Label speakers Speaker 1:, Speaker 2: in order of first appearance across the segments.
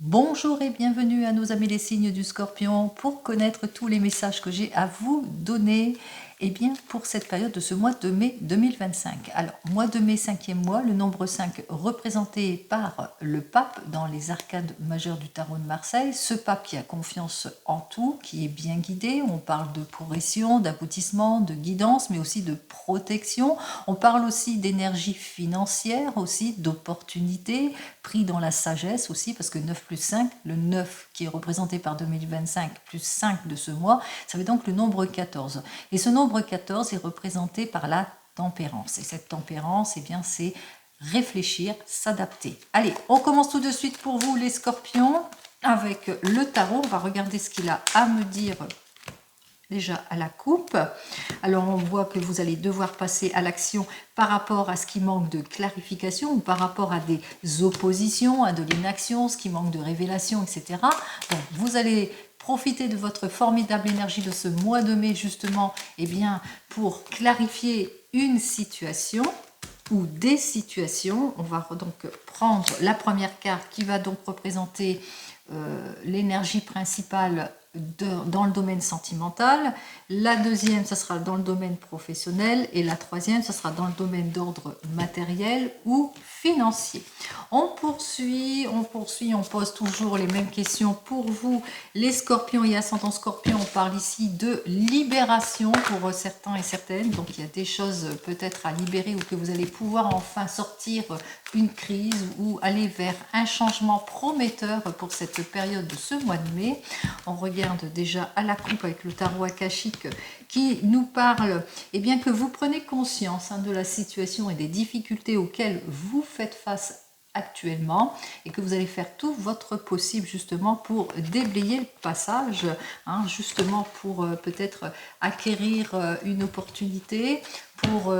Speaker 1: Bonjour et bienvenue à nos amis les signes du Scorpion pour connaître tous les messages que j'ai à vous donner pour cette période de ce mois de mai 2025. Alors, mois de mai, 5e mois, le nombre 5 représenté par le pape dans les arcades majeures du tarot de Marseille. Ce pape qui a confiance en tout, qui est bien guidé. On parle de progression, d'aboutissement, de guidance, mais aussi de protection. On parle aussi d'énergie financière, aussi d'opportunités, pris dans la sagesse aussi, parce que 9 plus 5, le 9 qui est représenté par 2025 plus 5 de ce mois, ça fait donc le nombre 14. Et ce nombre 14 est représenté par la tempérance. Et cette tempérance, c'est réfléchir, s'adapter. Allez, on commence tout de suite pour vous les scorpions avec le tarot. On va regarder ce qu'il a à me dire déjà à la coupe. Alors on voit que vous allez devoir passer à l'action par rapport à ce qui manque de clarification ou par rapport à des oppositions, à de l'inaction, ce qui manque de révélation, etc. Donc vous allez profiter de votre formidable énergie de ce mois de mai justement pour clarifier une situation ou des situations. On va donc prendre la première carte qui va donc représenter l'énergie principale dans le domaine sentimental, la deuxième, ça sera dans le domaine professionnel, et la troisième, ça sera dans le domaine d'ordre matériel ou financier. On poursuit, on pose toujours les mêmes questions pour vous, les scorpions et ascendants scorpions. On parle ici de libération pour certains et certaines, donc il y a des choses peut-être à libérer ou que vous allez pouvoir enfin sortir une crise ou aller vers un changement prometteur pour cette période de ce mois de mai. On regarde déjà à la coupe avec le tarot akashique qui nous parle que vous prenez conscience de la situation et des difficultés auxquelles vous faites face actuellement et que vous allez faire tout votre possible justement pour déblayer le passage, justement pour peut-être acquérir une opportunité, pour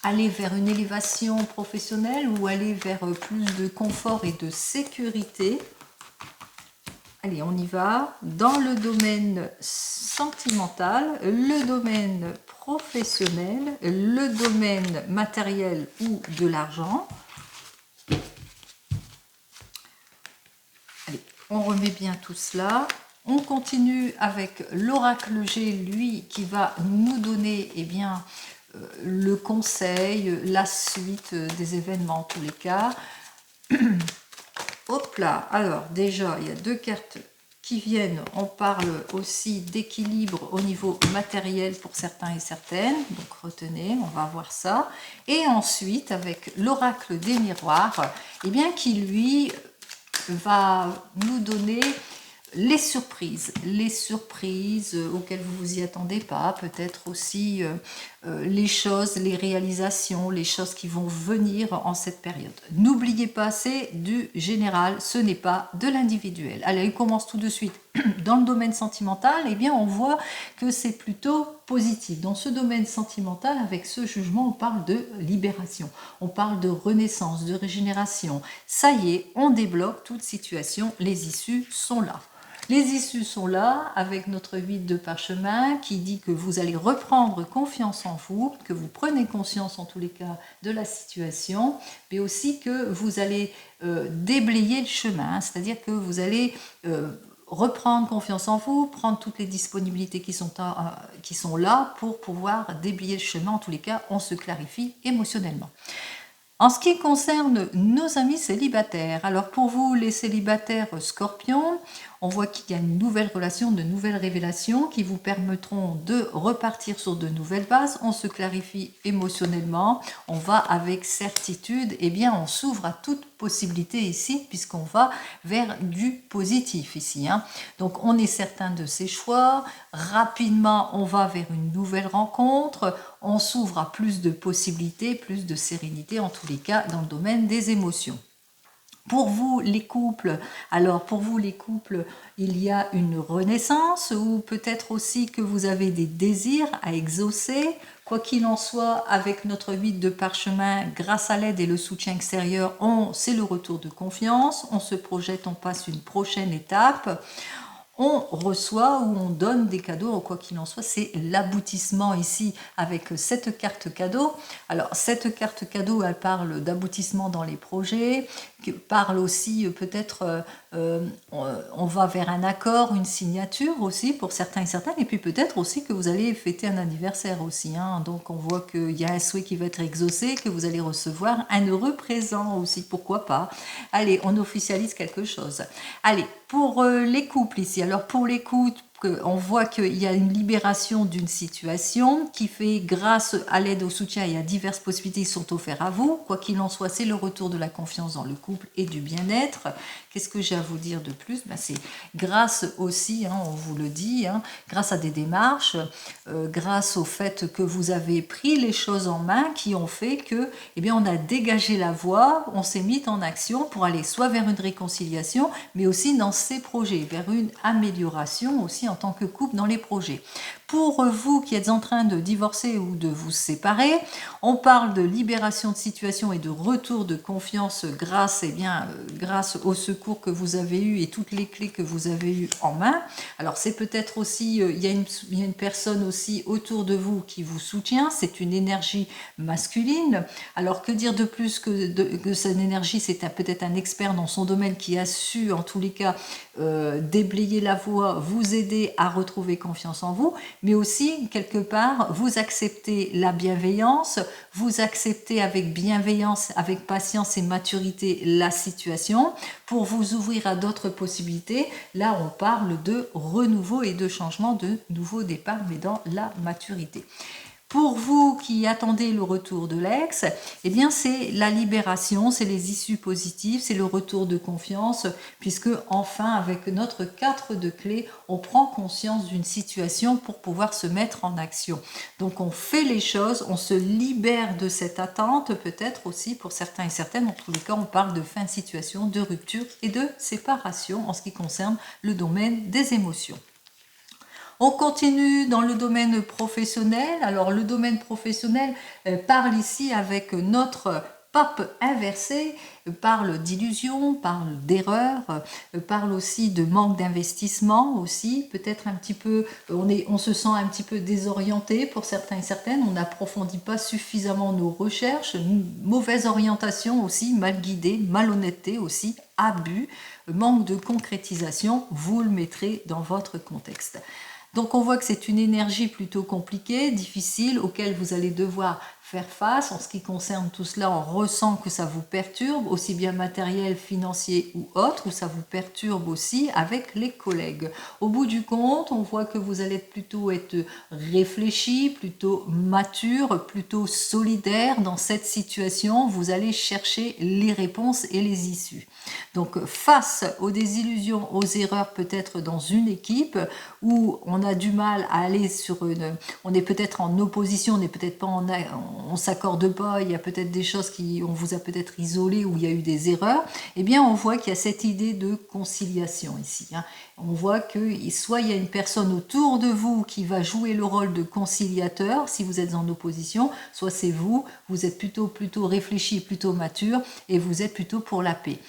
Speaker 1: aller vers une élévation professionnelle ou aller vers plus de confort et de sécurité. Allez, on y va. Dans le domaine sentimental, le domaine professionnel, le domaine matériel ou de l'argent. Allez, on remet bien tout cela. On continue avec l'oracle G, lui, qui va nous donner le conseil, la suite des événements en tous les cas. Hop là, alors déjà il y a deux cartes qui viennent, on parle aussi d'équilibre au niveau matériel pour certains et certaines, donc retenez, on va voir ça. Et ensuite avec l'oracle des miroirs, qui lui va nous donner les surprises auxquelles vous vous y attendez pas, peut-être aussi les choses, les réalisations, les choses qui vont venir en cette période. N'oubliez pas, c'est du général, ce n'est pas de l'individuel. Allez, on commence tout de suite dans le domaine sentimental. On voit que c'est plutôt positif. Dans ce domaine sentimental, avec ce jugement, on parle de libération, on parle de renaissance, de régénération. Ça y est, on débloque toute situation, les issues sont là. Les issues sont là avec notre 8 de parchemin qui dit que vous allez reprendre confiance en vous, que vous prenez conscience en tous les cas de la situation, mais aussi que vous allez déblayer le chemin, c'est-à-dire que vous allez reprendre confiance en vous, prendre toutes les disponibilités qui sont là pour pouvoir déblayer le chemin. En tous les cas, on se clarifie émotionnellement. En ce qui concerne nos amis célibataires, alors pour vous les célibataires scorpions, on voit qu'il y a une nouvelle relation, de nouvelles révélations qui vous permettront de repartir sur de nouvelles bases. On se clarifie émotionnellement, on va avec certitude, on s'ouvre à toute possibilité ici puisqu'on va vers du positif ici. Donc on est certain de ses choix, rapidement on va vers une nouvelle rencontre, on s'ouvre à plus de possibilités, plus de sérénité en tous les cas dans le domaine des émotions. Pour vous les couples, il y a une renaissance ou peut-être aussi que vous avez des désirs à exaucer. Quoi qu'il en soit, avec notre 8 de parchemin, grâce à l'aide et le soutien extérieur, c'est le retour de confiance, on se projette, on passe une prochaine étape. On reçoit ou on donne des cadeaux, quoi qu'il en soit, c'est l'aboutissement ici avec cette carte cadeau. Alors cette carte cadeau, elle parle d'aboutissement dans les projets, qui parle aussi peut-être on va vers un accord, une signature aussi pour certains et certaines, et puis peut-être aussi que vous allez fêter un anniversaire aussi, hein. Donc on voit qu'il y a un souhait qui va être exaucé, que vous allez recevoir un heureux présent aussi, pourquoi pas. Allez, on officialise quelque chose. Allez, pour les couples ici, alors pour les couples, on voit qu'il y a une libération d'une situation qui fait, grâce à l'aide, au soutien et à diverses possibilités qui sont offertes à vous. Quoi qu'il en soit, c'est le retour de la confiance dans le couple et du bien-être. Qu'est-ce que j'ai à vous dire de plus? C'est grâce aussi, on vous le dit, grâce à des démarches, grâce au fait que vous avez pris les choses en main qui ont fait que, on a dégagé la voie, on s'est mis en action pour aller soit vers une réconciliation, mais aussi dans ces projets, vers une amélioration aussi en tant que couple dans les projets. Pour vous qui êtes en train de divorcer ou de vous séparer, on parle de libération de situation et de retour de confiance grâce, grâce au secours que vous avez eu et toutes les clés que vous avez eues en main. Alors c'est peut-être aussi, il y a une personne aussi autour de vous qui vous soutient, c'est une énergie masculine. Alors que dire de plus que cette énergie, c'est peut-être un expert dans son domaine qui a su en tous les cas déblayer la voie, vous aider à retrouver confiance en vous, mais aussi quelque part vous acceptez la bienveillance, vous acceptez avec bienveillance, avec patience et maturité la situation pour vous ouvrir à d'autres possibilités. Là on parle de renouveau et de changement, de nouveau départ, mais dans la maturité. Pour vous qui attendez le retour de l'ex, c'est la libération, c'est les issues positives, c'est le retour de confiance, puisque enfin, avec notre 4 de clés, on prend conscience d'une situation pour pouvoir se mettre en action. Donc on fait les choses, on se libère de cette attente, peut-être aussi pour certains et certaines, en tous les cas, on parle de fin de situation, de rupture et de séparation en ce qui concerne le domaine des émotions. On continue dans le domaine professionnel. Alors le domaine professionnel parle ici avec notre pape inversé, parle d'illusion, parle d'erreur, parle aussi de manque d'investissement aussi, peut-être un petit peu, on se sent un petit peu désorienté pour certains et certaines, on n'approfondit pas suffisamment nos recherches, mauvaise orientation aussi, mal guidée, malhonnêteté aussi, abus, manque de concrétisation, vous le mettrez dans votre contexte. Donc on voit que c'est une énergie plutôt compliquée, difficile, auquel vous allez devoir faire face. En ce qui concerne tout cela, on ressent que ça vous perturbe, aussi bien matériel, financier ou autre, ou ça vous perturbe aussi avec les collègues. Au bout du compte, on voit que vous allez plutôt être réfléchi, plutôt mature, plutôt solidaire dans cette situation. Vous allez chercher les réponses et les issues. Donc face aux désillusions, aux erreurs peut-être dans une équipe où on a du mal à aller on est peut-être en opposition, on n'est peut-être pas on s'accorde pas, il y a peut-être des choses on vous a peut-être isolé où il y a eu des erreurs, on voit qu'il y a cette idée de conciliation ici. On voit que soit il y a une personne autour de vous qui va jouer le rôle de conciliateur si vous êtes en opposition, soit c'est vous êtes plutôt réfléchi, plutôt mature et vous êtes plutôt pour la paix.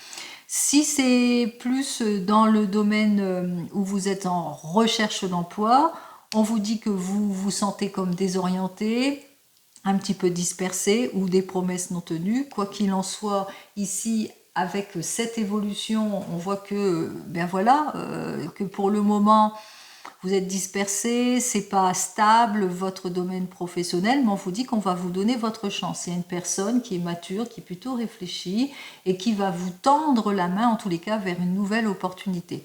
Speaker 1: Si c'est plus dans le domaine où vous êtes en recherche d'emploi, on vous dit que vous vous sentez comme désorienté, un petit peu dispersé ou des promesses non tenues. Quoi qu'il en soit, ici, avec cette évolution, on voit que, que pour le moment, vous êtes dispersé, c'est pas stable votre domaine professionnel, mais on vous dit qu'on va vous donner votre chance. Il y a une personne qui est mature, qui est plutôt réfléchie et qui va vous tendre la main, en tous les cas, vers une nouvelle opportunité.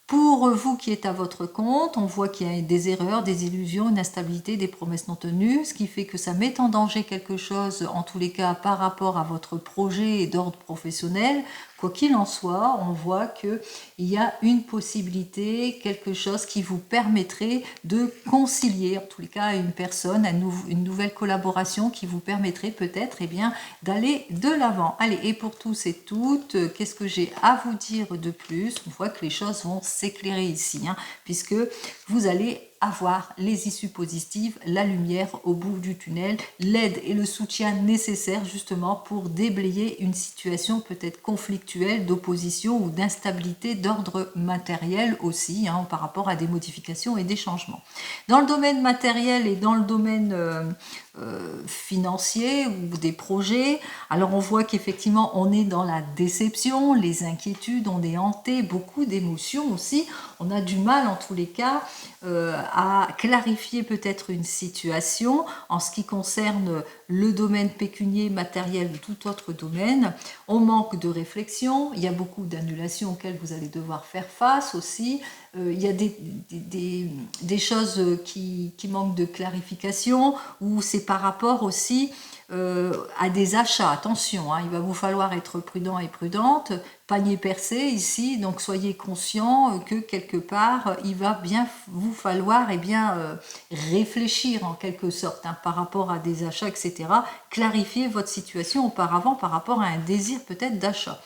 Speaker 1: Pour vous qui êtes à votre compte, on voit qu'il y a des erreurs, des illusions, une instabilité, des promesses non tenues, ce qui fait que ça met en danger quelque chose, en tous les cas, par rapport à votre projet d'ordre professionnel. Quoi qu'il en soit, on voit qu'il y a une possibilité, quelque chose qui vous permettrait de concilier, en tous les cas, une personne, une nouvelle collaboration qui vous permettrait peut-être d'aller de l'avant. Allez, et pour tous et toutes, qu'est-ce que j'ai à vous dire de plus? On voit que les choses vont s'éclairer ici, puisque vous allez avoir les issues positives, la lumière au bout du tunnel, l'aide et le soutien nécessaires justement pour déblayer une situation peut-être conflictuelle, d'opposition ou d'instabilité d'ordre matériel aussi, hein, par rapport à des modifications et des changements. Dans le domaine matériel et dans le domaine financier ou des projets, alors on voit qu'effectivement on est dans la déception, les inquiétudes, on est hanté, beaucoup d'émotions aussi, on a du mal en tous les cas à clarifier peut-être une situation en ce qui concerne le domaine pécunier, matériel ou tout autre domaine. On manque de réflexion, il y a beaucoup d'annulations auxquelles vous allez devoir faire face aussi. Il y a des choses qui manquent de clarification ou c'est par rapport aussi à des achats. Attention, hein, il va vous falloir être prudent et prudente. Panier percé ici, donc soyez conscient que quelque part, il va bien vous falloir réfléchir en quelque sorte hein, par rapport à des achats, etc. Clarifier votre situation auparavant par rapport à un désir peut-être d'achat.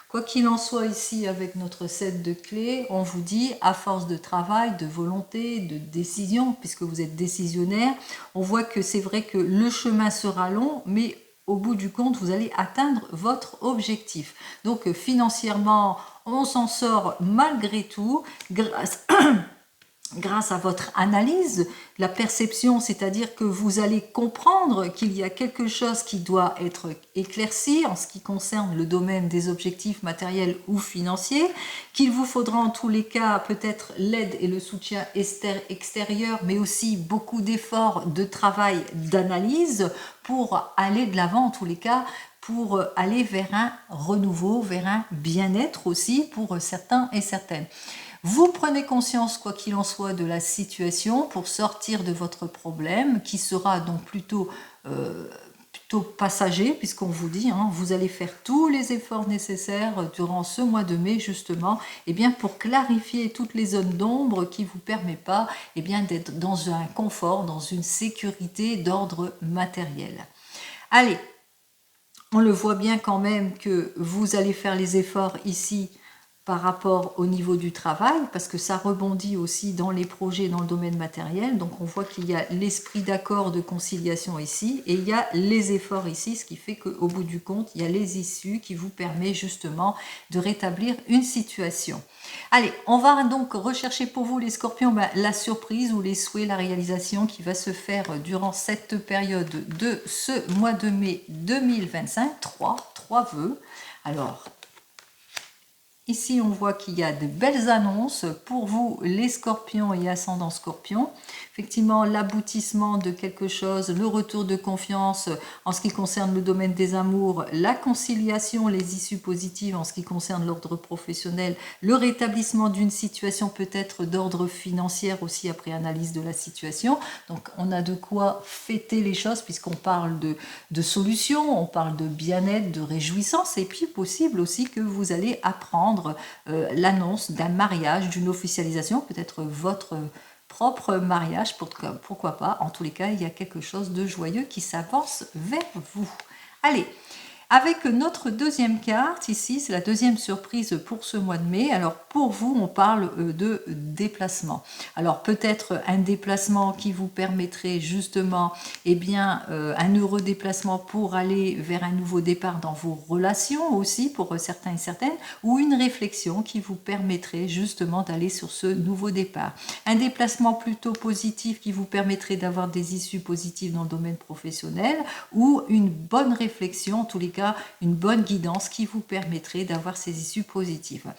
Speaker 1: Quoi qu'il en soit ici avec notre set de clés, on vous dit à force de travail, de volonté, de décision, puisque vous êtes décisionnaire, on voit que c'est vrai que le chemin sera long, mais au bout du compte, vous allez atteindre votre objectif. Donc financièrement, on s'en sort malgré tout grâce à votre analyse, la perception, c'est-à-dire que vous allez comprendre qu'il y a quelque chose qui doit être éclairci en ce qui concerne le domaine des objectifs matériels ou financiers, qu'il vous faudra en tous les cas peut-être l'aide et le soutien extérieur, mais aussi beaucoup d'efforts, de travail, d'analyse pour aller de l'avant en tous les cas, pour aller vers un renouveau, vers un bien-être aussi pour certains et certaines. Vous prenez conscience, quoi qu'il en soit, de la situation pour sortir de votre problème, qui sera donc plutôt passager, puisqu'on vous dit, hein, vous allez faire tous les efforts nécessaires durant ce mois de mai, justement, pour clarifier toutes les zones d'ombre qui ne vous permettent pas d'être dans un confort, dans une sécurité d'ordre matériel. Allez, on le voit bien quand même que vous allez faire les efforts ici par rapport au niveau du travail, parce que ça rebondit aussi dans les projets dans le domaine matériel. Donc on voit qu'il y a l'esprit d'accord de conciliation ici, et il y a les efforts ici, ce qui fait qu'au bout du compte, il y a les issues qui vous permettent justement de rétablir une situation. Allez, on va donc rechercher pour vous les scorpions la surprise ou les souhaits, la réalisation qui va se faire durant cette période de ce mois de mai 2025. Trois vœux. Alors, ici, on voit qu'il y a de belles annonces pour vous, les scorpions et ascendants scorpions. Effectivement, l'aboutissement de quelque chose, le retour de confiance en ce qui concerne le domaine des amours, la conciliation, les issues positives en ce qui concerne l'ordre professionnel, le rétablissement d'une situation peut-être d'ordre financier aussi après analyse de la situation. Donc, on a de quoi fêter les choses puisqu'on parle de solutions, on parle de bien-être, de réjouissance et puis possible aussi que vous allez apprendre l'annonce d'un mariage, d'une officialisation, peut-être votre propre mariage, pourquoi pas. En tous les cas, il y a quelque chose de joyeux qui s'avance vers vous. Allez, avec notre deuxième carte, ici, c'est la deuxième surprise pour ce mois de mai. Alors, pour vous, on parle de déplacement. Alors, peut-être un déplacement qui vous permettrait justement, un heureux déplacement pour aller vers un nouveau départ dans vos relations aussi, pour certains et certaines, ou une réflexion qui vous permettrait justement d'aller sur ce nouveau départ. Un déplacement plutôt positif qui vous permettrait d'avoir des issues positives dans le domaine professionnel, ou une bonne réflexion, en tous les cas, une bonne guidance qui vous permettrait d'avoir ces issues positives.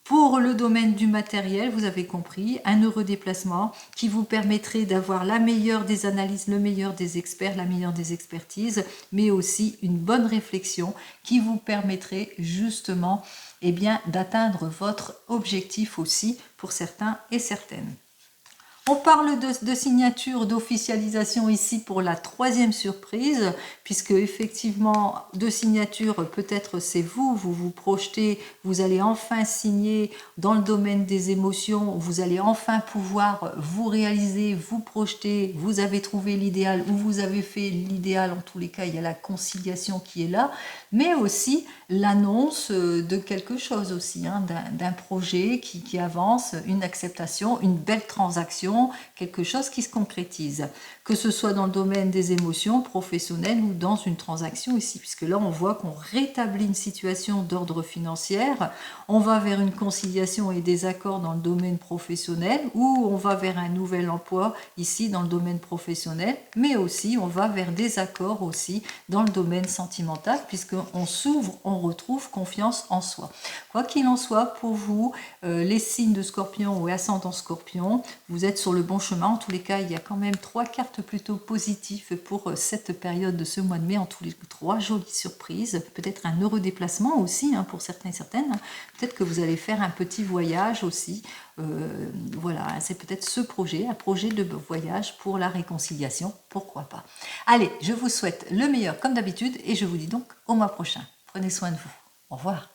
Speaker 1: Pour le domaine du matériel, vous avez compris, un heureux déplacement qui vous permettrait d'avoir la meilleure des analyses, le meilleur des experts, la meilleure des expertises, mais aussi une bonne réflexion qui vous permettrait justement d'atteindre votre objectif aussi pour certains et certaines. On parle de signature, d'officialisation ici pour la troisième surprise, puisque effectivement, de signature, peut-être c'est vous vous projetez, vous allez enfin signer dans le domaine des émotions, vous allez enfin pouvoir vous réaliser, vous projeter, vous avez trouvé l'idéal ou vous avez fait l'idéal, en tous les cas, il y a la conciliation qui est là, mais aussi l'annonce de quelque chose aussi, hein, d'un projet qui avance, une acceptation, une belle transaction, émotions, quelque chose qui se concrétise. Que ce soit dans le domaine des émotions professionnelles ou dans une transaction ici, puisque là on voit qu'on rétablit une situation d'ordre financier, on va vers une conciliation et des accords dans le domaine professionnel, ou on va vers un nouvel emploi ici dans le domaine professionnel, mais aussi on va vers des accords aussi dans le domaine sentimental, puisqu'on s'ouvre, on retrouve confiance en soi. Quoi qu'il en soit, pour vous, les signes de Scorpion ou ascendant Scorpion, vous êtes sur le bon chemin. En tous les cas, il y a quand même 3 cartes plutôt positives pour cette période de ce mois de mai. En tous les 3 jolies surprises. Peut-être un heureux déplacement aussi pour certains et certaines. Peut-être que vous allez faire un petit voyage aussi. Voilà, c'est peut-être ce projet, un projet de voyage pour la réconciliation. Pourquoi pas. Allez, je vous souhaite le meilleur comme d'habitude et je vous dis donc au mois prochain. Prenez soin de vous. Au revoir.